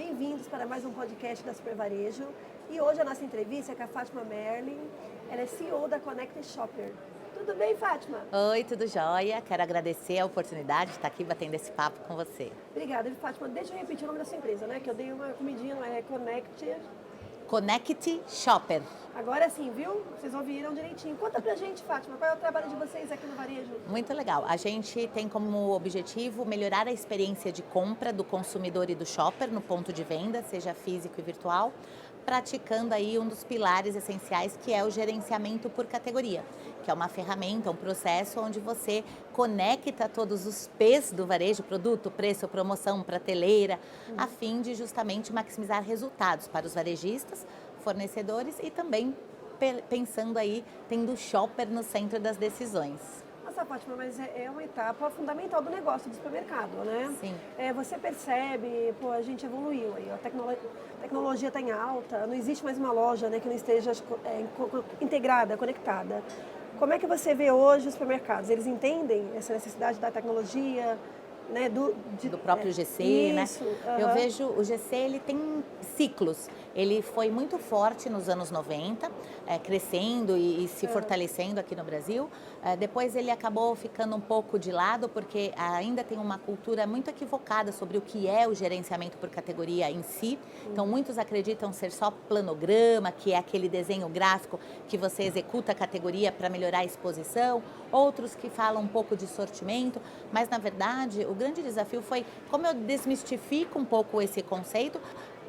Bem-vindos para mais um podcast da Super Varejo. E hoje a nossa entrevista é com a Fátima Merlin. Ela é CEO da Connect Shopper. Tudo bem, Fátima? Oi, tudo jóia? Quero agradecer a oportunidade de estar aqui batendo esse papo com você. Obrigada, Fátima. Deixa eu repetir o nome da sua empresa, né? Que eu dei uma comidinha, não é Connect Shopper. Agora sim, viu? Vocês ouviram direitinho. Conta pra gente, Fátima, qual é o trabalho de vocês aqui no varejo? Muito legal. A gente tem como objetivo melhorar a experiência de compra do consumidor e do shopper no ponto de venda, seja físico e virtual, praticando aí um dos pilares essenciais, que é o gerenciamento por categoria, que é uma ferramenta, um processo onde você conecta todos os P's do varejo, produto, preço, promoção, prateleira, a fim de justamente maximizar resultados para os varejistas, fornecedores e também pensando aí, tendo o shopper no centro das decisões. Nossa, Fátima, mas é uma etapa fundamental do negócio do supermercado, né? Sim. Você percebe, a gente evoluiu aí, a tecnologia está em alta, não existe mais uma loja, né, que não esteja integrada, conectada. Como é que você vê hoje os supermercados? Eles entendem essa necessidade da tecnologia, né, do próprio GC, isso, né? Eu vejo o GC, ele tem ciclos. Ele foi muito forte nos anos 90, crescendo e se fortalecendo aqui no Brasil. Depois ele acabou ficando um pouco de lado, porque ainda tem uma cultura muito equivocada sobre o que é o gerenciamento por categoria em si. Então muitos acreditam ser só planograma, que é aquele desenho gráfico que você executa a categoria para melhorar a exposição. Outros que falam um pouco de sortimento, mas na verdade o grande desafio foi como eu desmistifico um pouco esse conceito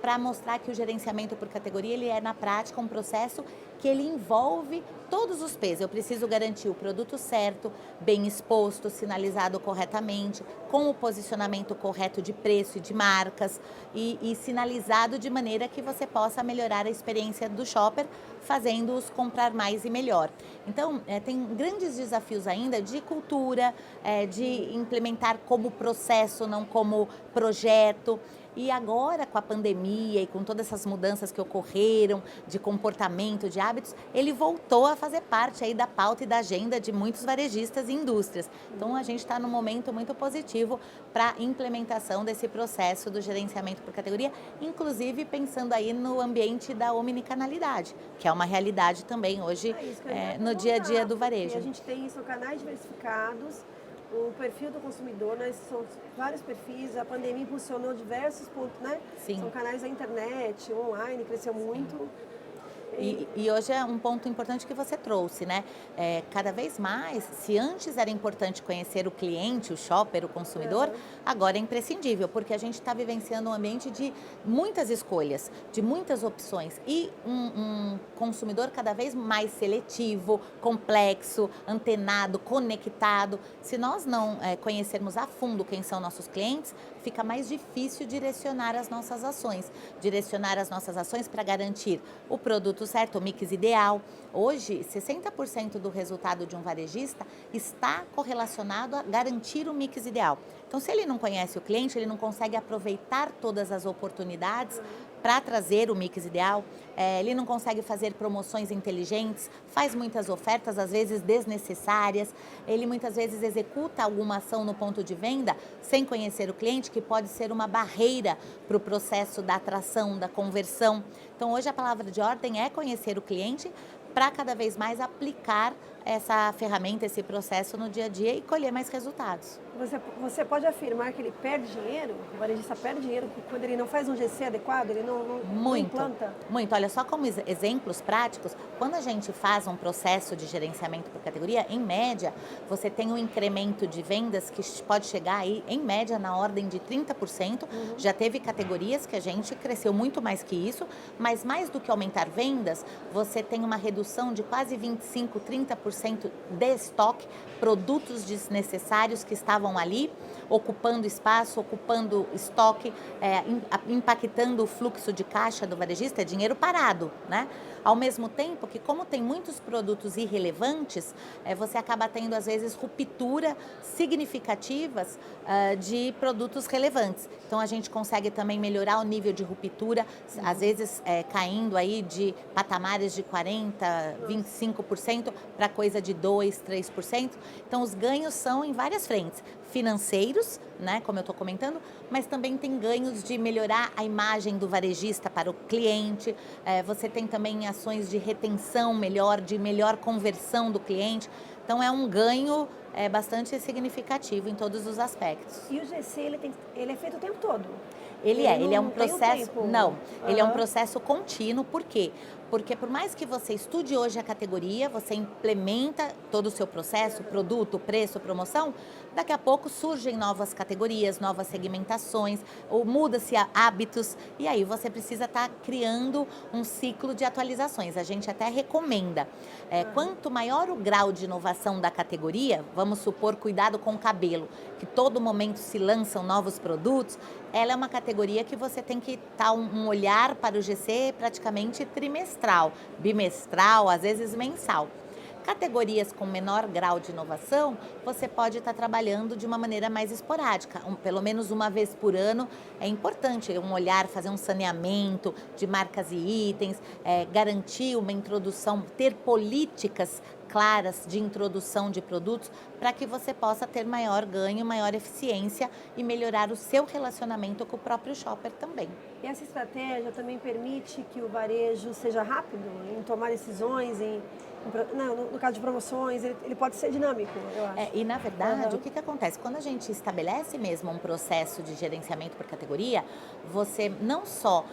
para mostrar que o gerenciamento por categoria ele é na prática um processo que ele envolve todos os P's. Eu preciso garantir o produto certo, bem exposto, sinalizado corretamente, com o posicionamento correto de preço e de marcas e sinalizado de maneira que você possa melhorar a experiência do shopper, fazendo-os comprar mais e melhor. Então, tem grandes desafios ainda de cultura, de implementar como processo, não como projeto. E agora, com a pandemia e com todas essas mudanças que ocorreram de comportamento, de hábitos, ele voltou a fazer parte aí da pauta e da agenda de muitos varejistas e indústrias. Então, a gente está num momento muito positivo para a implementação desse processo do gerenciamento por categoria, inclusive pensando aí no ambiente da omnicanalidade, que é uma realidade também hoje no dia a dia do varejo. A gente tem isso, canais diversificados, o perfil do consumidor, né? São vários perfis, a pandemia impulsionou diversos pontos, né? Sim. São canais da internet, online, cresceu muito. E hoje é um ponto importante que você trouxe, né? Cada vez mais, se antes era importante conhecer o cliente, o shopper, o consumidor, agora é imprescindível, porque a gente está vivenciando um ambiente de muitas escolhas, de muitas opções e um consumidor cada vez mais seletivo, complexo, antenado, conectado. Se nós não conhecermos a fundo quem são nossos clientes, fica mais difícil direcionar as nossas ações. Direcionar as nossas ações para garantir o produto certo, o mix ideal. Hoje, 60% do resultado de um varejista está correlacionado a garantir o mix ideal. Então, se ele não conhece o cliente, ele não consegue aproveitar todas as oportunidades para trazer o mix ideal, ele não consegue fazer promoções inteligentes, faz muitas ofertas, às vezes desnecessárias, ele muitas vezes executa alguma ação no ponto de venda sem conhecer o cliente, que pode ser uma barreira para o processo da atração, da conversão. Então, hoje a palavra de ordem é conhecer o cliente para cada vez mais aplicar essa ferramenta, esse processo no dia a dia e colher mais resultados. Você pode afirmar que ele perde dinheiro, o varejista perde dinheiro quando ele não faz um GC adequado, ele não implanta? Muito. Olha, só como exemplos práticos, quando a gente faz um processo de gerenciamento por categoria, em média, você tem um incremento de vendas que pode chegar aí, em média, na ordem de 30%. Já teve categorias que a gente cresceu muito mais que isso, mas mais do que aumentar vendas, você tem uma redução de quase 25%, 30% de estoque, produtos desnecessários que estavam ali, ocupando espaço, ocupando estoque, impactando o fluxo de caixa do varejista, é dinheiro parado, né? Ao mesmo tempo que, como tem muitos produtos irrelevantes, você acaba tendo, às vezes, ruptura significativas de produtos relevantes. Então, a gente consegue também melhorar o nível de ruptura, às vezes caindo aí de patamares de 40%, 25% para coisa de 2%, 3%. Então, os ganhos são em várias frentes. Financeiros, né, como eu estou comentando, mas também tem ganhos de melhorar a imagem do varejista para o cliente. Você tem também ações de retenção melhor, de melhor conversão do cliente. Então, é um ganho bastante significativo em todos os aspectos. E o GC, ele é feito o tempo todo? Ele é um processo, ele é um Aham. processo contínuo, por quê? Porque por mais que você estude hoje a categoria, você implementa todo o seu processo, produto, preço, promoção, daqui a pouco surgem novas categorias, novas segmentações, ou muda-se hábitos, e aí você precisa estar criando um ciclo de atualizações. A gente até recomenda, quanto maior o grau de inovação da categoria, vamos supor, cuidado com o cabelo, que todo momento se lançam novos produtos, ela é uma categoria que você tem que estar um olhar para o GC praticamente trimestral, bimestral, às vezes mensal. Categorias com menor grau de inovação, você pode estar trabalhando de uma maneira mais esporádica, pelo menos uma vez por ano. É importante um olhar, fazer um saneamento de marcas e itens, garantir uma introdução, ter políticas claras de introdução de produtos para que você possa ter maior ganho, maior eficiência e melhorar o seu relacionamento com o próprio shopper também. E essa estratégia também permite que o varejo seja rápido em tomar decisões, no caso de promoções, ele pode ser dinâmico, eu acho. E na verdade, Aham. o que acontece? Quando a gente estabelece mesmo um processo de gerenciamento por categoria, você não só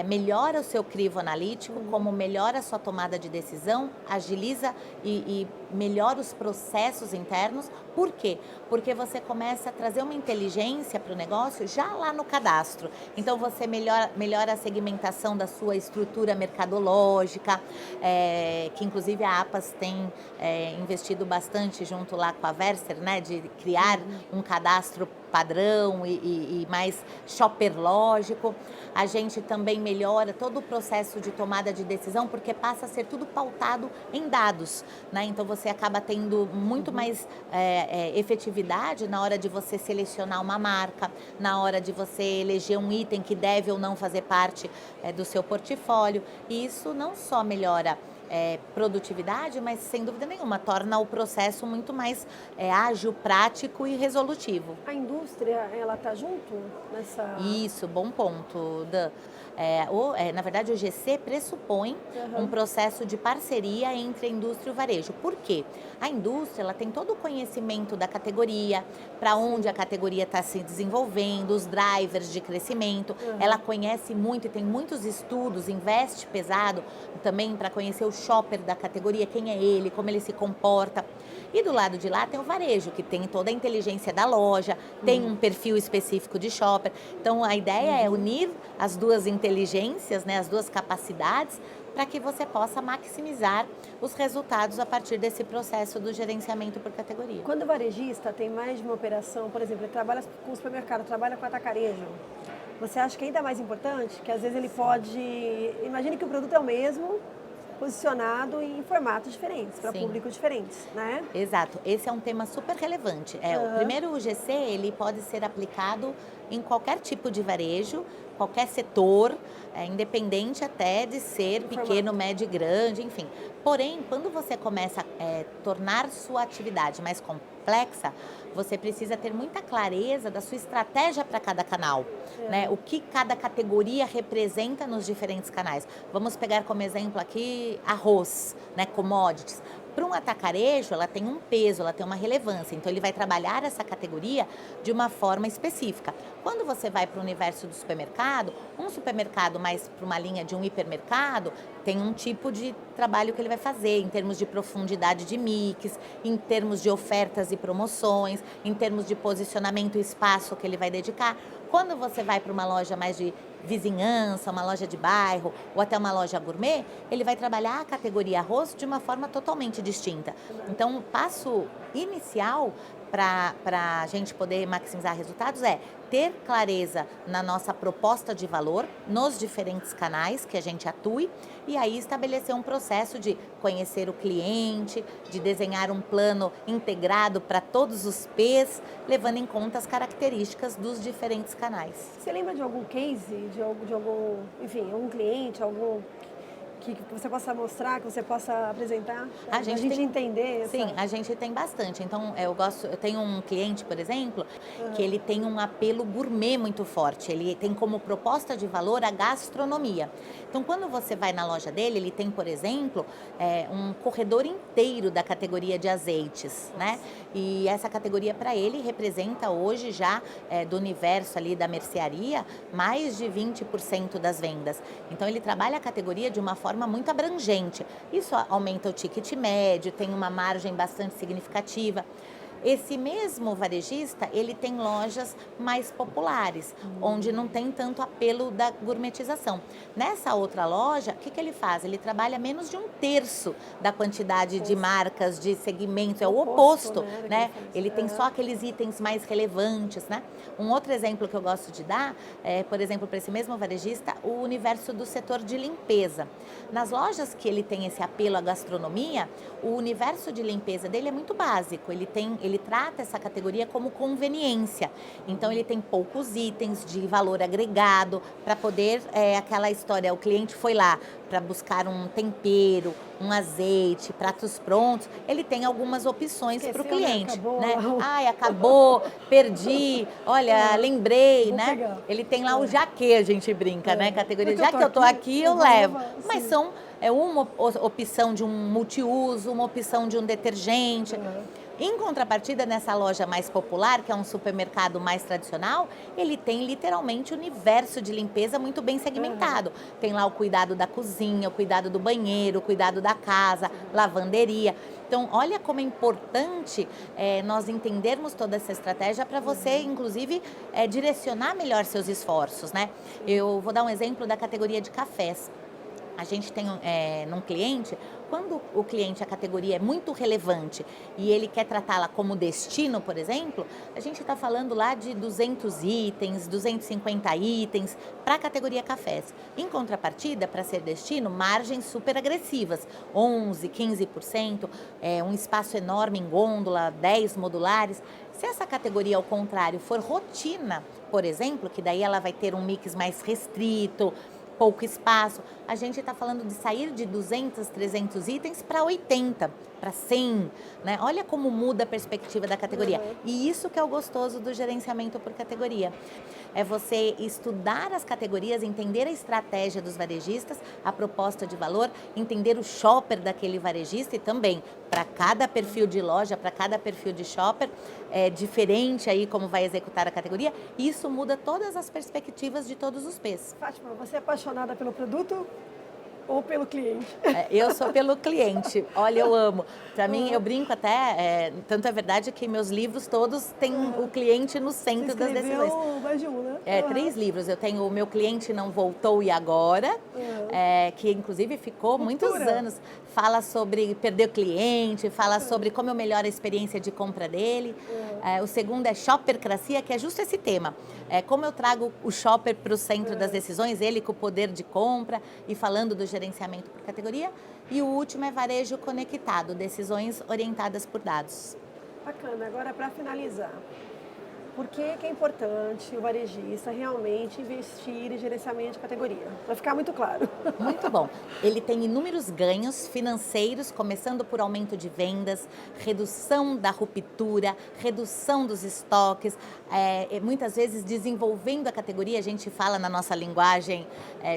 melhora o seu crivo analítico, como melhora a sua tomada de decisão, agiliza e melhora os processos internos. Por quê? Porque você começa a trazer uma inteligência para o negócio já lá no cadastro. Então, você melhora a segmentação da sua estrutura mercadológica, que inclusive a APAS tem investido bastante junto lá com a Verser, né, de criar um cadastro padrão e mais shopper lógico. A gente também melhora todo o processo de tomada de decisão, porque passa a ser tudo pautado em dados, né? Então você acaba tendo muito mais efetividade na hora de você selecionar uma marca, na hora de você eleger um item que deve ou não fazer parte do seu portfólio. E isso não só melhora produtividade, mas sem dúvida nenhuma torna o processo muito mais ágil, prático e resolutivo. A indústria, ela está junto nessa... Isso, bom ponto, Dan. Na verdade, o GC pressupõe um processo de parceria entre a indústria e o varejo. Por quê? A indústria ela tem todo o conhecimento da categoria, para onde a categoria está se desenvolvendo, os drivers de crescimento. Ela conhece muito e tem muitos estudos, investe pesado também para conhecer o shopper da categoria, quem é ele, como ele se comporta. E do lado de lá tem o varejo, que tem toda a inteligência da loja, tem um perfil específico de shopper. Então, a ideia é unir as duas inteligências, né, as duas capacidades, para que você possa maximizar os resultados a partir desse processo do gerenciamento por categoria. Quando o varejista tem mais de uma operação, por exemplo, ele trabalha com o supermercado, trabalha com atacarejo, você acha que é ainda mais importante? Que às vezes ele pode... Imagine que o produto é o mesmo, posicionado em formatos diferentes, para públicos diferentes, né? Exato, esse é um tema super relevante. O primeiro, o GC, ele pode ser aplicado em qualquer tipo de varejo, qualquer setor, independente até de ser pequeno, médio e grande, enfim. Porém, quando você começa a tornar sua atividade mais complexa, você precisa ter muita clareza da sua estratégia para cada canal, né? O que cada categoria representa nos diferentes canais. Vamos pegar como exemplo aqui arroz, né? Commodities. Para um atacarejo, ela tem um peso, ela tem uma relevância, então ele vai trabalhar essa categoria de uma forma específica. Quando você vai para o universo do supermercado, um supermercado mais para uma linha de um hipermercado, tem um tipo de trabalho que ele vai fazer em termos de profundidade de mix, em termos de ofertas e promoções, em termos de posicionamento e espaço que ele vai dedicar. Quando você vai para uma loja mais de vizinhança, uma loja de bairro ou até uma loja gourmet, ele vai trabalhar a categoria arroz de uma forma totalmente distinta. Então, o passo inicial para a gente poder maximizar resultados é ter clareza na nossa proposta de valor, nos diferentes canais que a gente atue, e aí estabelecer um processo de conhecer o cliente, de desenhar um plano integrado para todos os P's, levando em conta as características dos diferentes canais. Você lembra de algum case, de algum, enfim, algum cliente, que você possa mostrar, que você possa apresentar? A A gente gente tem- entender. Sim, a gente tem bastante. Então, eu tenho um cliente, por exemplo, que ele tem um apelo gourmet muito forte. Ele tem como proposta de valor a gastronomia. Então, quando você vai na loja dele, ele tem, por exemplo, um corredor inteiro da categoria de azeites, né? E essa categoria para ele representa hoje já do universo ali da mercearia mais de 20% das vendas. Então, ele trabalha a categoria de uma forma muito abrangente. Isso aumenta o ticket médio, tem uma margem bastante significativa. Esse mesmo varejista, ele tem lojas mais populares, onde não tem tanto apelo da gourmetização. Nessa outra loja, o que ele faz? Ele trabalha menos de 1/3 da quantidade de marcas, de segmentos, é o oposto, né? Ele tem só aqueles itens mais relevantes, né? Um outro exemplo que eu gosto de dar é, por exemplo, para esse mesmo varejista, o universo do setor de limpeza. Nas lojas que ele tem esse apelo à gastronomia, o universo de limpeza dele é muito básico. Ele trata essa categoria como conveniência. Então, ele tem poucos itens de valor agregado para poder, aquela história, o cliente foi lá para buscar um tempero, um azeite, pratos prontos, ele tem algumas opções para o cliente. Acabou. Né? Ai, acabou, perdi, olha, lembrei, Vou né? pegar. Ele tem lá o jaquê, a gente brinca, né? Categoria, Porque já que eu tô aqui, eu vou levo. levar, Mas sim. são uma opção de um multiuso, uma opção de um detergente. Em contrapartida, nessa loja mais popular, que é um supermercado mais tradicional, ele tem literalmente o universo de limpeza muito bem segmentado. Tem lá o cuidado da cozinha, o cuidado do banheiro, o cuidado da casa, lavanderia. Então, olha como é importante nós entendermos toda essa estratégia para você, inclusive, direcionar melhor seus esforços, né? Eu vou dar um exemplo da categoria de cafés. A gente tem num cliente, quando o cliente, a categoria é muito relevante e ele quer tratá-la como destino, por exemplo, a gente está falando lá de 200 itens, 250 itens para a categoria cafés. Em contrapartida, para ser destino, margens super agressivas, 11%, 15%, um espaço enorme em gôndola, 10 modulares. Se essa categoria, ao contrário, for rotina, por exemplo, que daí ela vai ter um mix mais restrito, pouco espaço, a gente está falando de sair de 200, 300 itens para 80, para 100, né? Olha como muda a perspectiva da categoria. E isso que é o gostoso do gerenciamento por categoria. É você estudar as categorias, entender a estratégia dos varejistas, a proposta de valor, entender o shopper daquele varejista e também, para cada perfil de loja, para cada perfil de shopper, é diferente aí como vai executar a categoria. E isso muda todas as perspectivas de todos os P's. Fátima, você é apaixonada pelo produto ou pelo cliente? Eu sou pelo cliente. Olha, eu amo. Para mim, eu brinco até, tanto é verdade que meus livros todos têm o cliente no centro das decisões. Mais de um, né? 3 livros. Eu tenho o Meu Cliente Não Voltou e Agora, que inclusive ficou muitos anos. Fala sobre perder o cliente, fala sobre como eu melhoro a experiência de compra dele. O segundo é Shoppercracia, que é justo esse tema. Como eu trago o shopper para o centro das decisões, ele com o poder de compra e falando do gerenciamento por categoria. E o último é Varejo Conectado, decisões orientadas por dados. Bacana. Agora, para finalizar, por que é importante o varejista realmente investir em gerenciamento de categoria? Vai ficar muito claro. Muito bom. Ele tem inúmeros ganhos financeiros, começando por aumento de vendas, redução da ruptura, redução dos estoques, muitas vezes desenvolvendo a categoria. A gente fala na nossa linguagem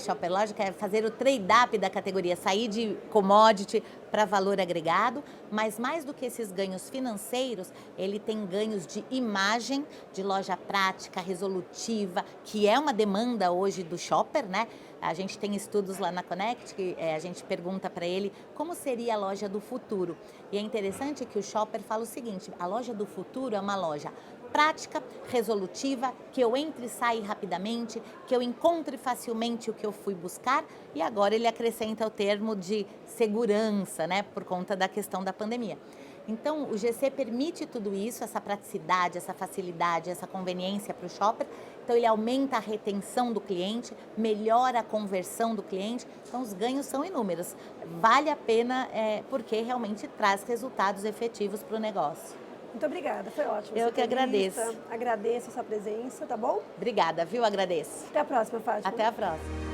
shopper lógica, é fazer o trade-up da categoria, sair de commodity para valor agregado, mas mais do que esses ganhos financeiros, ele tem ganhos de imagem, de loja prática, resolutiva, que é uma demanda hoje do shopper, né? A gente tem estudos lá na Connect, que a gente pergunta para ele como seria a loja do futuro. E é interessante que o shopper fala o seguinte, a loja do futuro é uma loja prática, resolutiva, que eu entre e saia rapidamente, que eu encontre facilmente o que eu fui buscar, e agora ele acrescenta o termo de segurança, né, por conta da questão da pandemia. Então, o GC permite tudo isso, essa praticidade, essa facilidade, essa conveniência para o shopper. Então, ele aumenta a retenção do cliente, melhora a conversão do cliente. Então, os ganhos são inúmeros. Vale a pena porque realmente traz resultados efetivos para o negócio. Muito obrigada, foi ótimo. Eu que agradeço. Agradeço a sua presença, tá bom? Obrigada, viu? Agradeço. Até a próxima, Fátima. Até a próxima.